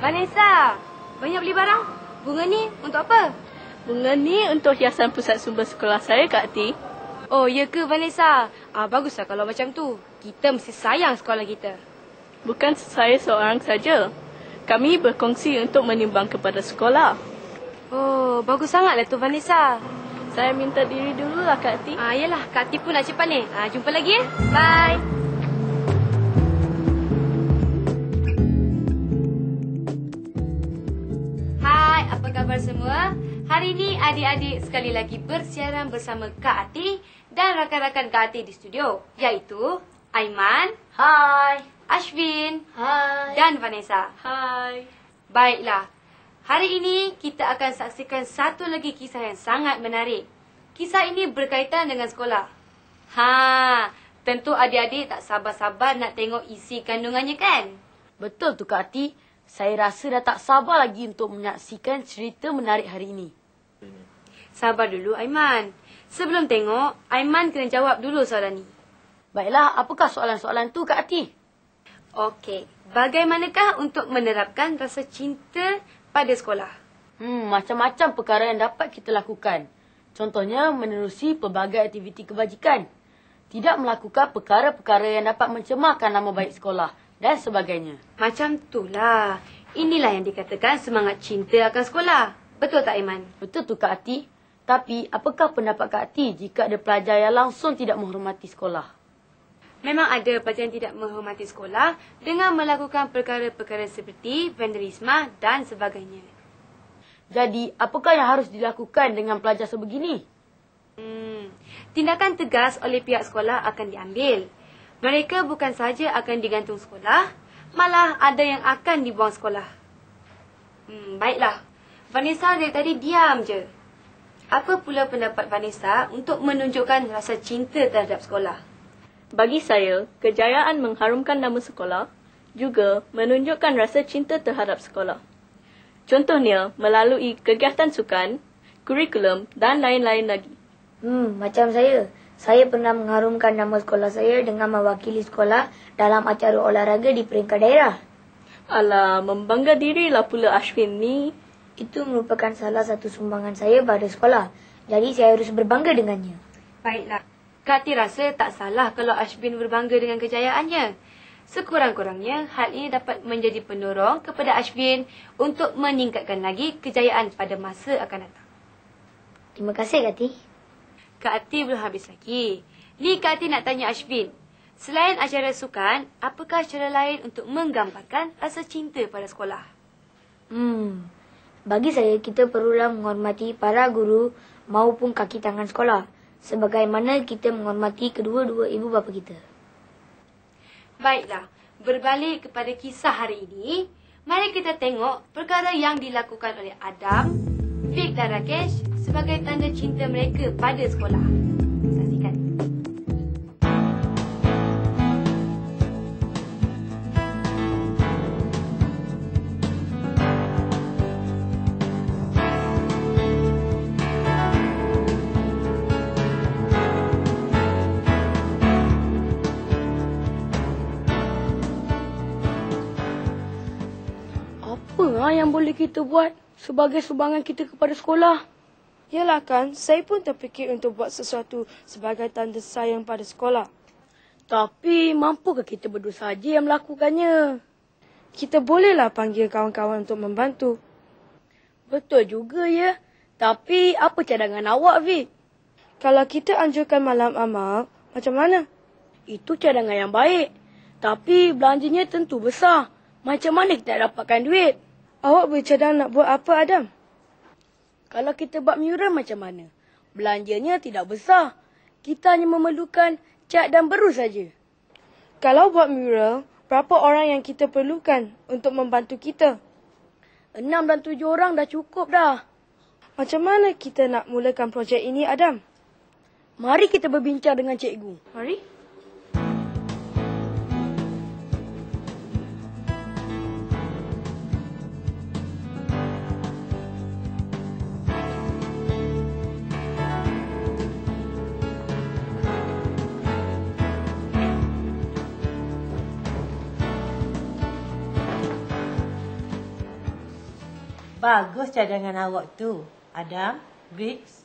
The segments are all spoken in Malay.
Vanessa, banyak beli barang. Bunga ni untuk apa? Bunga ni untuk hiasan pusat sumber sekolah saya, Kak Ti. Oh, ya ke Vanessa? Baguslah kalau macam tu. Kita mesti sayang sekolah kita. Bukan saya seorang saja. Kami berkongsi untuk menyumbang kepada sekolah. Oh, bagus sangatlah tu Vanessa. Saya minta diri dululah, Kak Ti. Yalah, Kak Ti pun nak cepat ni. Jumpa lagi ya. Bye. Hai, apa khabar semua? Hari ini adik-adik sekali lagi bersiaran bersama Kak Ati dan rakan-rakan Kak Ati di studio, iaitu Aiman. Hai. Ashwin. Hai. Dan Vanessa. Hai. Baiklah, hari ini kita akan saksikan satu lagi kisah yang sangat menarik. Kisah ini berkaitan dengan sekolah. Tentu adik-adik tak sabar-sabar nak tengok isi kandungannya kan? Betul tu Kak Ati. Saya rasa dah tak sabar lagi untuk menyaksikan cerita menarik hari ini. Sabar dulu Aiman. Sebelum tengok, Aiman kena jawab dulu soalan ni. Baiklah, apakah soalan-soalan tu Kak Ati? Okey, bagaimanakah untuk menerapkan rasa cinta pada sekolah? Macam-macam perkara yang dapat kita lakukan. Contohnya, menerusi pelbagai aktiviti kebajikan. Tidak melakukan perkara-perkara yang dapat mencemarkan nama baik sekolah dan sebagainya. Macam itulah. Inilah yang dikatakan semangat cinta akan sekolah. Betul tak Aiman? Betul tu Kak Ati. Tapi, apakah pendapat Kak Ati jika ada pelajar yang langsung tidak menghormati sekolah? Memang ada pelajar yang tidak menghormati sekolah dengan melakukan perkara-perkara seperti vandalisme dan sebagainya. Jadi, apakah yang harus dilakukan dengan pelajar sebegini? Tindakan tegas oleh pihak sekolah akan diambil. Mereka bukan saja akan digantung sekolah, malah ada yang akan dibuang sekolah. Baiklah. Vanessa dari tadi diam je. Apa pula pendapat Vanessa untuk menunjukkan rasa cinta terhadap sekolah? Bagi saya, kejayaan mengharumkan nama sekolah juga menunjukkan rasa cinta terhadap sekolah. Contohnya, melalui kegiatan sukan, kurikulum dan lain-lain lagi. Macam saya. Saya pernah mengharumkan nama sekolah saya dengan mewakili sekolah dalam acara olahraga di peringkat daerah. Alah, membangga dirilah pula Ashwin ni. Itu merupakan salah satu sumbangan saya pada sekolah. Jadi saya harus berbangga dengannya. Baiklah. Kak Ati rasa tak salah kalau Ashwin berbangga dengan kejayaannya. Sekurang-kurangnya, hal ini dapat menjadi pendorong kepada Ashwin untuk meningkatkan lagi kejayaan pada masa akan datang. Terima kasih, Kak Ati. Kak Ati belum habis lagi. Ni Kak Ati nak tanya Ashwin. Selain acara sukan, apakah cara lain untuk menggambarkan rasa cinta pada sekolah? Bagi saya, kita perlulah menghormati para guru maupun kaki tangan sekolah. Sebagaimana kita menghormati kedua-dua ibu bapa kita. Baiklah, berbalik kepada kisah hari ini, mari kita tengok perkara yang dilakukan oleh Adam, Vic dan Rakesh sebagai tanda cinta mereka pada sekolah. Saksikan. mana yang boleh kita buat sebagai sumbangan kita kepada sekolah? Yalah kan, saya pun terfikir untuk buat sesuatu sebagai tanda sayang pada sekolah. Tapi mampukah kita berdua saja yang melakukannya? Kita bolehlah panggil kawan-kawan untuk membantu. Betul juga ya. Tapi apa cadangan awak, Vic? Kalau kita anjurkan malam amal, macam mana? Itu cadangan yang baik. Tapi belanjanya tentu besar. Macam mana kita nak dapatkan duit? Awak bercadang nak buat apa, Adam? Kalau kita buat mural macam mana? Belanjanya tidak besar. Kita hanya memerlukan cat dan beru saja. Kalau buat mural, berapa orang yang kita perlukan untuk membantu kita? 6 dan 7 orang dah cukup dah. Macam mana kita nak mulakan projek ini, Adam? Mari kita berbincang dengan cikgu. Mari. Bagus cadangan awak tu, Adam, Briggs.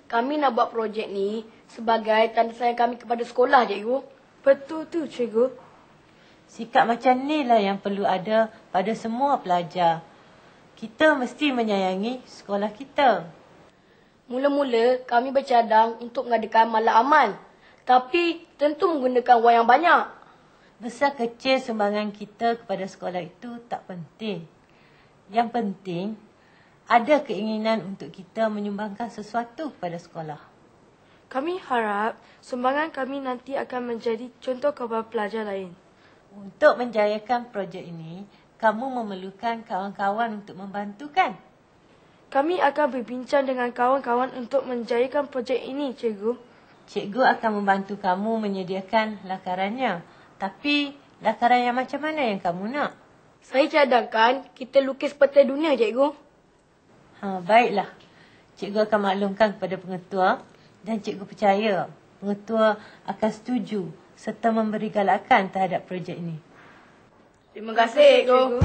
Kami nak buat projek ni sebagai tanda sayang kami kepada sekolah, cikgu. Betul tu, cikgu. Sikap macam ni lah yang perlu ada pada semua pelajar. Kita mesti menyayangi sekolah kita. Mula-mula kami bercadang untuk mengadakan malam amal. Tapi tentu menggunakan wang yang banyak. Besar kecil sumbangan kita kepada sekolah itu tak penting. Yang penting, ada keinginan untuk kita menyumbangkan sesuatu kepada sekolah. Kami harap sumbangan kami nanti akan menjadi contoh kepada pelajar lain. Untuk menjayakan projek ini, kamu memerlukan kawan-kawan untuk membantu kan? Kami akan berbincang dengan kawan-kawan untuk menjayakan projek ini, cikgu. Cikgu akan membantu kamu menyediakan lakarannya. Tapi, lakaran yang macam mana yang kamu nak? Saya cadangkan kita lukis peta dunia, cikgu. Baiklah. Cikgu akan maklumkan kepada pengetua dan cikgu percaya pengetua akan setuju serta memberi galakan terhadap projek ini. Terima kasih, cikgu.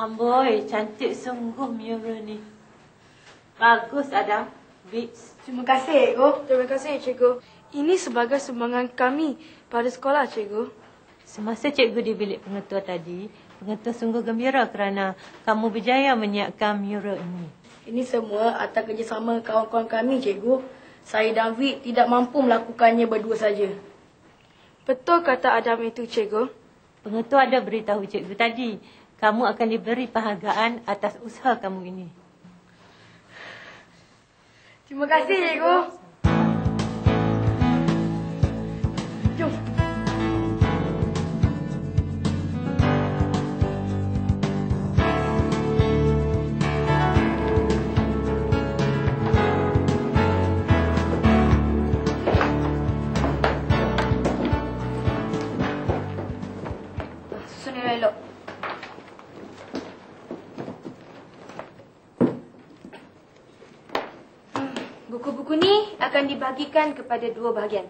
Amboi, cantik sungguh mural ni. Bagus, Adam. Briggs. Terima kasih, cikgu. Terima kasih, cikgu. Ini sebagai sumbangan kami pada sekolah, cikgu. Semasa cikgu di bilik pengetua tadi, pengetua sungguh gembira kerana kamu berjaya menyiapkan mural ini. Ini semua atas kerjasama kawan-kawan kami, cikgu. Saya dan Vic tidak mampu melakukannya berdua saja. Betul kata Adam itu, cikgu. Pengetua ada beritahu cikgu tadi, kamu akan diberi penghargaan atas usaha kamu ini. Terima kasih, cikgu. Jom. Susun elok. Buku-buku ni akan dibahagikan kepada 2 bahagian.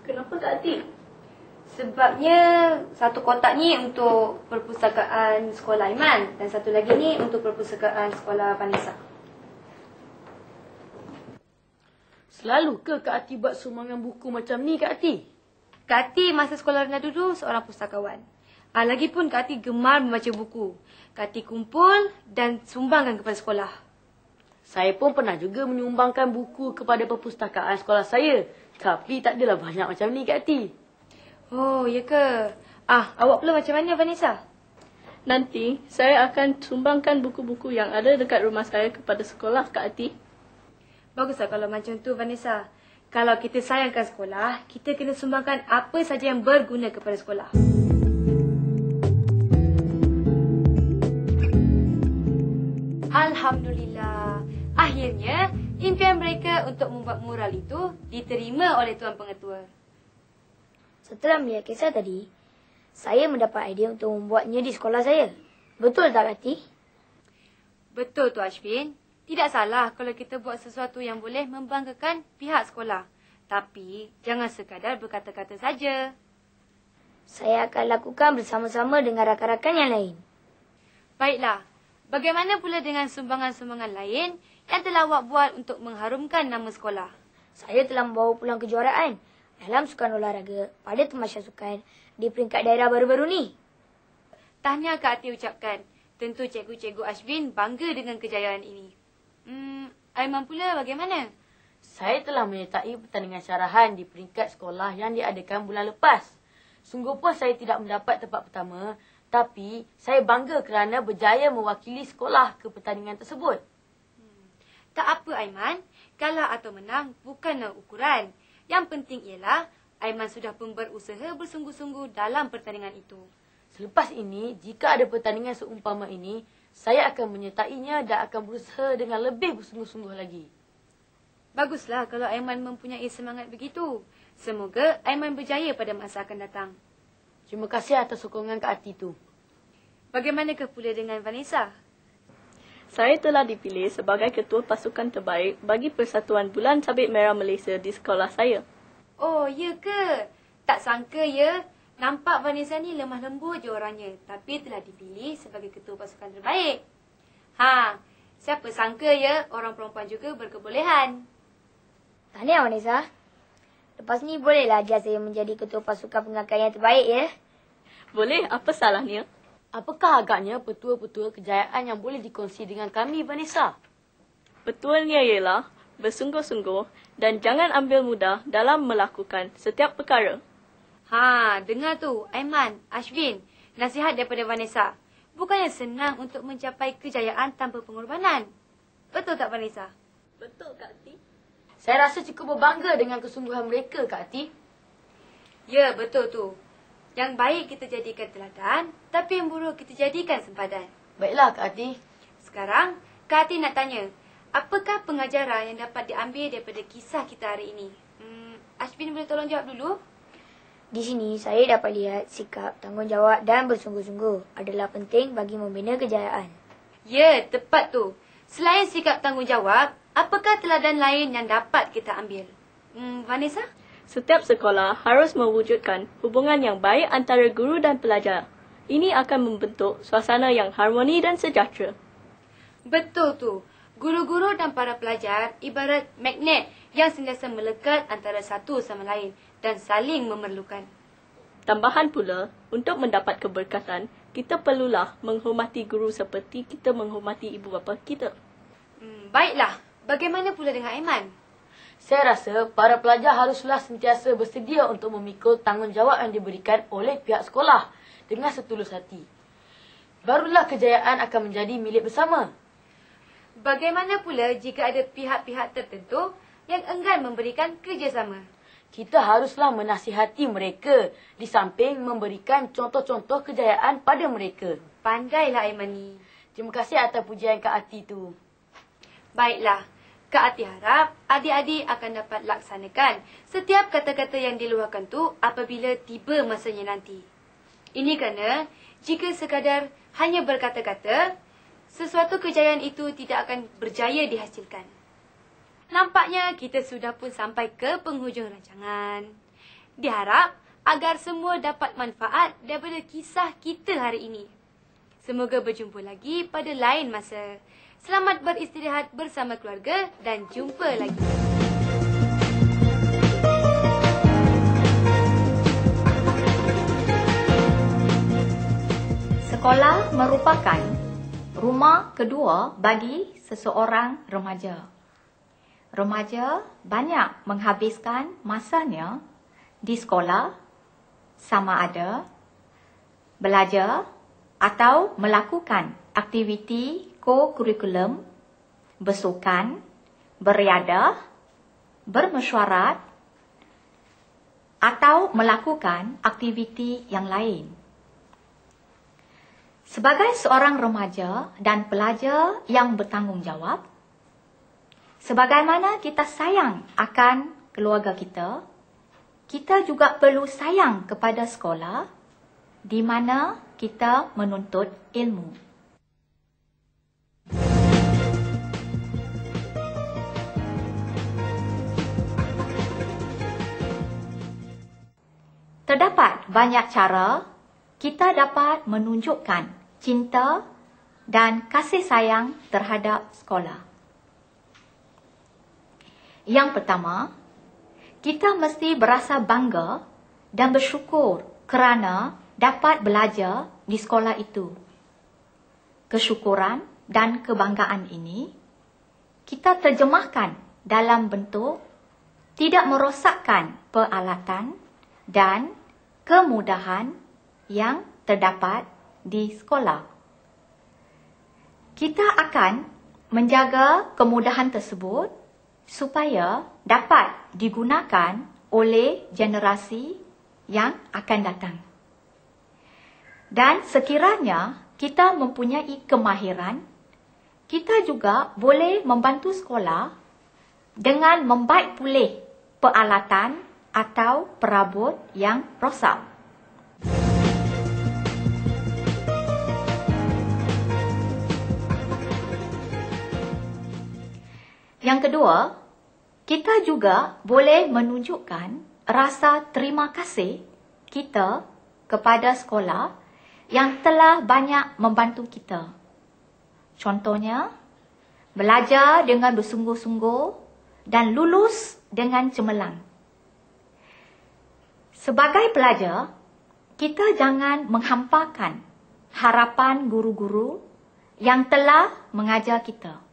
Kenapa Kak Ati? Sebabnya satu kotak ni untuk perpustakaan sekolah Aiman dan satu lagi ni untuk perpustakaan sekolah Vanessa. Selalu ke Kak Ati buat sumbangan buku macam ni, Kak Ati? Kak Ati masa sekolah rendah dulu seorang pustakawan. Lagipun Kak Ati gemar membaca buku. Kak Ati kumpul dan sumbangkan kepada sekolah. Saya pun pernah juga menyumbangkan buku kepada perpustakaan sekolah saya. Tapi tak adalah banyak macam ni, Kak Ati. Oh, ya ke? Awak pula macam mana, Vanessa? Nanti, saya akan sumbangkan buku-buku yang ada dekat rumah saya kepada sekolah, Kak Ati. Baguslah kalau macam tu, Vanessa. Kalau kita sayangkan sekolah, kita kena sumbangkan apa saja yang berguna kepada sekolah. Alhamdulillah. Akhirnya, impian mereka untuk membuat mural itu diterima oleh Tuan Pengetua. Setelah melihat kisah tadi, saya mendapat idea untuk membuatnya di sekolah saya. Betul tak, Kak Ati? Betul, Tuan Ashwin. Tidak salah kalau kita buat sesuatu yang boleh membanggakan pihak sekolah. Tapi, jangan sekadar berkata-kata saja. Saya akan lakukan bersama-sama dengan rakan-rakan yang lain. Baiklah. Bagaimana pula dengan sumbangan-sumbangan lain yang telah awak buat untuk mengharumkan nama sekolah? Saya telah membawa pulang kejuaraan dalam sukan olahraga pada Tamasya Sukan di peringkat daerah baru-baru ni. Tahniah Kak Ati ucapkan. Tentu Cikgu-Cikgu Ashwin bangga dengan kejayaan ini. Aiman pula bagaimana? Saya telah menyertai pertandingan syarahan di peringkat sekolah yang diadakan bulan lepas. Sungguh pun saya tidak mendapat tempat pertama, tapi saya bangga kerana berjaya mewakili sekolah ke pertandingan tersebut. Tak apa Aiman, kalah atau menang bukanlah ukuran. Yang penting ialah Aiman sudah pun berusaha bersungguh-sungguh dalam pertandingan itu. Selepas ini, jika ada pertandingan seumpama ini, saya akan menyertainya dan akan berusaha dengan lebih bersungguh-sungguh lagi. Baguslah kalau Aiman mempunyai semangat begitu. Semoga Aiman berjaya pada masa akan datang. Terima kasih atas sokongan Kak Ati tu. Bagaimanakah pula dengan Vanessa? Saya telah dipilih sebagai ketua pasukan terbaik bagi Persatuan Bulan Sabit Merah Malaysia di sekolah saya. Oh, ya ke? Tak sangka ya. Nampak Vanessa ni lemah lembut je orangnya. Tapi telah dipilih sebagai ketua pasukan terbaik. Siapa sangka ya orang perempuan juga berkebolehan. Tahniah, Vanessa. Lepas ni bolehlah ajar saya menjadi ketua pasukan pengangkat yang terbaik ya. Boleh, apa salahnya? Apakah agaknya petua-petua kejayaan yang boleh dikongsi dengan kami, Vanessa? Betulnya ialah bersungguh-sungguh dan jangan ambil mudah dalam melakukan setiap perkara. Dengar tu, Aiman, Ashwin, nasihat daripada Vanessa. Bukannya senang untuk mencapai kejayaan tanpa pengorbanan. Betul tak, Vanessa? Betul, Kak Ati. Saya rasa cukup berbangga dengan kesungguhan mereka, Kak Ati. Ya, betul tu. Yang baik kita jadikan teladan, tapi yang buruk kita jadikan sempadan. Baiklah, Kak Ati. Sekarang, Kak Ati nak tanya, apakah pengajaran yang dapat diambil daripada kisah kita hari ini? Ashwin boleh tolong jawab dulu? Di sini saya dapat lihat sikap tanggungjawab dan bersungguh-sungguh adalah penting bagi membina kejayaan. Ya, tepat tu. Selain sikap tanggungjawab, apakah teladan lain yang dapat kita ambil? Vanessa? Setiap sekolah harus mewujudkan hubungan yang baik antara guru dan pelajar. Ini akan membentuk suasana yang harmoni dan sejahtera. Betul tu. Guru-guru dan para pelajar ibarat magnet yang sentiasa melekat antara satu sama lain dan saling memerlukan. Tambahan pula, untuk mendapat keberkatan, kita perlulah menghormati guru seperti kita menghormati ibu bapa kita. Baiklah, bagaimana pula dengan Aiman? Saya rasa para pelajar haruslah sentiasa bersedia untuk memikul tanggungjawab yang diberikan oleh pihak sekolah dengan setulus hati. Barulah kejayaan akan menjadi milik bersama. Bagaimana pula jika ada pihak-pihak tertentu yang enggan memberikan kerjasama. Kita haruslah menasihati mereka di samping memberikan contoh-contoh kejayaan pada mereka. Pandailah Aimani. Terima kasih atas pujian Kak Ati tu. Baiklah, Kak Ati harap adik-adik akan dapat laksanakan setiap kata-kata yang diluahkan tu apabila tiba masanya nanti. Ini kerana jika sekadar hanya berkata-kata, sesuatu kejayaan itu tidak akan berjaya dihasilkan. Nampaknya kita sudah pun sampai ke penghujung rancangan. Diharap agar semua dapat manfaat daripada kisah kita hari ini. Semoga berjumpa lagi pada lain masa. Selamat beristirahat bersama keluarga dan jumpa lagi. Sekolah merupakan rumah kedua bagi seseorang remaja. Remaja banyak menghabiskan masanya di sekolah, sama ada belajar atau melakukan aktiviti ko-kurikulum, bersukan, beriadah, bermesyuarat atau melakukan aktiviti yang lain. Sebagai seorang remaja dan pelajar yang bertanggungjawab, sebagaimana kita sayang akan keluarga kita, kita juga perlu sayang kepada sekolah di mana kita menuntut ilmu. Terdapat banyak cara kita dapat menunjukkan cinta dan kasih sayang terhadap sekolah. Yang pertama, kita mesti berasa bangga dan bersyukur kerana dapat belajar di sekolah itu. Kesyukuran dan kebanggaan ini kita terjemahkan dalam bentuk tidak merosakkan peralatan dan kemudahan yang terdapat di sekolah. Kita akan menjaga kemudahan tersebut supaya dapat digunakan oleh generasi yang akan datang. Dan sekiranya kita mempunyai kemahiran, kita juga boleh membantu sekolah dengan membaik pulih peralatan atau perabot yang rosak. Yang kedua, kita juga boleh menunjukkan rasa terima kasih kita kepada sekolah yang telah banyak membantu kita. Contohnya, belajar dengan bersungguh-sungguh dan lulus dengan cemerlang. Sebagai pelajar, kita jangan menghampakan harapan guru-guru yang telah mengajar kita.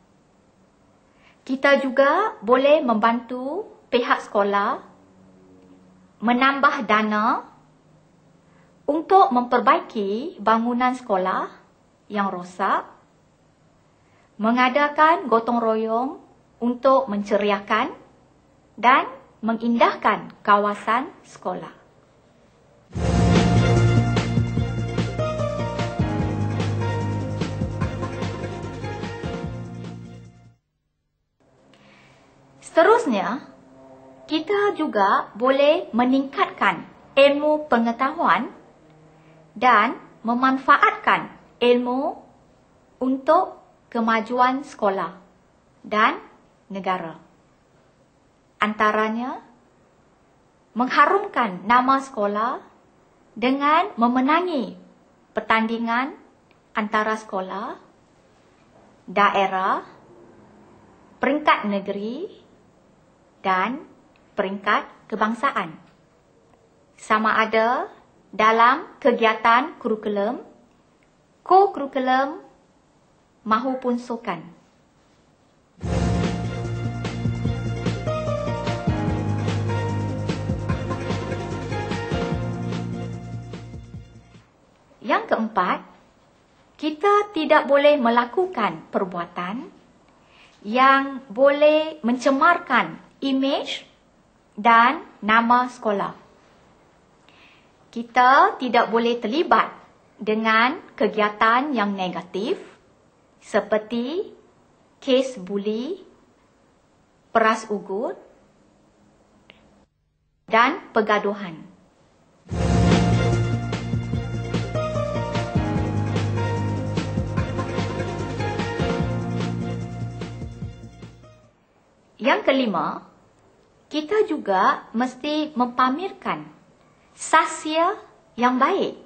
Kita juga boleh membantu pihak sekolah menambah dana untuk memperbaiki bangunan sekolah yang rosak, mengadakan gotong royong untuk menceriakan dan mengindahkan kawasan sekolah. Seterusnya, kita juga boleh meningkatkan ilmu pengetahuan dan memanfaatkan ilmu untuk kemajuan sekolah dan negara. Antaranya, mengharumkan nama sekolah dengan memenangi pertandingan antara sekolah, daerah, peringkat negeri dan peringkat kebangsaan. Sama ada dalam kegiatan kurikulum, ko-kurikulum mahupun sukan. Yang keempat, kita tidak boleh melakukan perbuatan yang boleh mencemarkan imej dan nama sekolah. Kita tidak boleh terlibat dengan kegiatan yang negatif seperti kes buli, peras ugut dan pergaduhan. Yang kelima, kita juga mesti mempamerkan sahsia yang baik.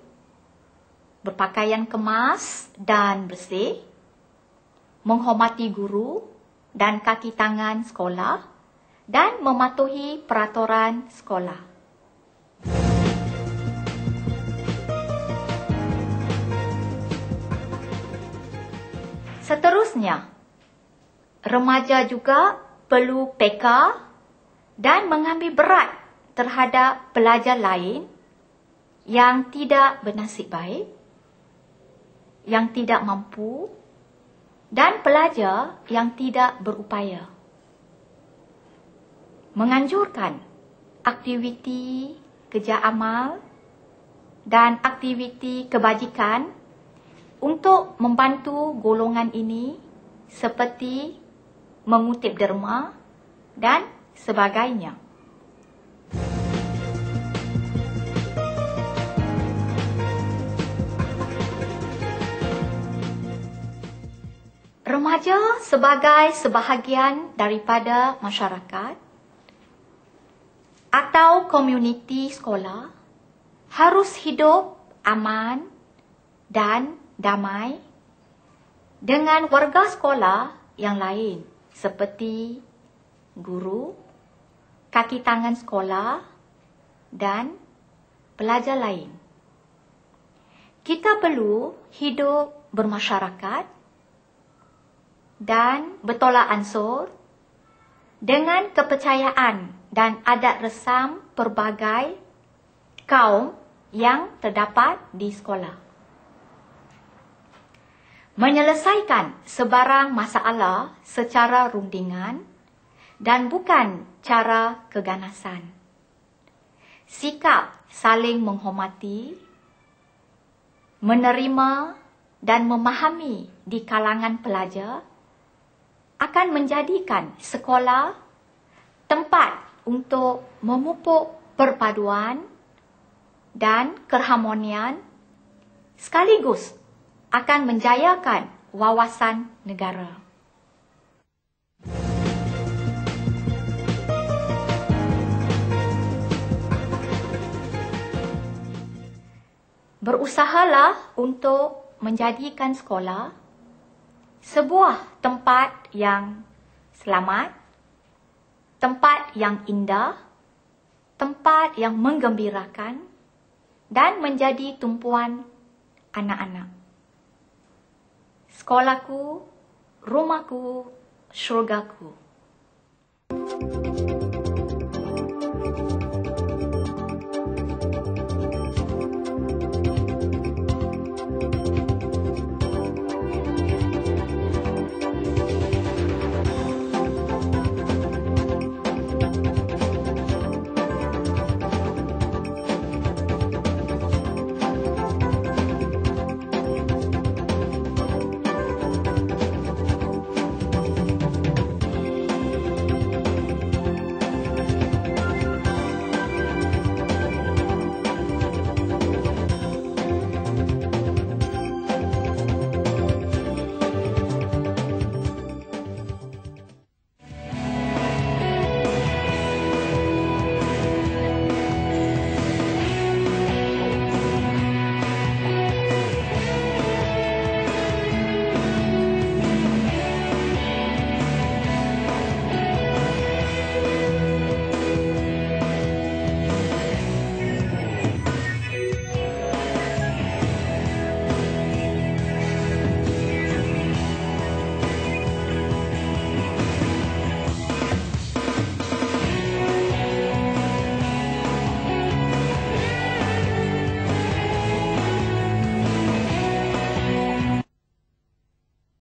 Berpakaian kemas dan bersih, menghormati guru dan kaki tangan sekolah, dan mematuhi peraturan sekolah. Seterusnya, remaja juga perlu peka dan mengambil berat terhadap pelajar lain yang tidak bernasib baik, yang tidak mampu, dan pelajar yang tidak berupaya. Menganjurkan aktiviti kerja amal dan aktiviti kebajikan untuk membantu golongan ini seperti mengutip derma dan sebagainya. Remaja sebagai sebahagian daripada masyarakat atau komuniti sekolah harus hidup aman dan damai dengan warga sekolah yang lain seperti guru, kaki tangan sekolah, dan pelajar lain. Kita perlu hidup bermasyarakat dan bertolak ansur dengan kepercayaan dan adat resam pelbagai kaum yang terdapat di sekolah. Menyelesaikan sebarang masalah secara rundingan dan bukan cara keganasan. Sikap saling menghormati, menerima dan memahami di kalangan pelajar akan menjadikan sekolah tempat untuk memupuk perpaduan dan keharmonian sekaligus akan menjayakan wawasan negara. Berusahalah untuk menjadikan sekolah sebuah tempat yang selamat, tempat yang indah, tempat yang menggembirakan, dan menjadi tumpuan anak-anak. Sekolahku, rumahku, syurgaku.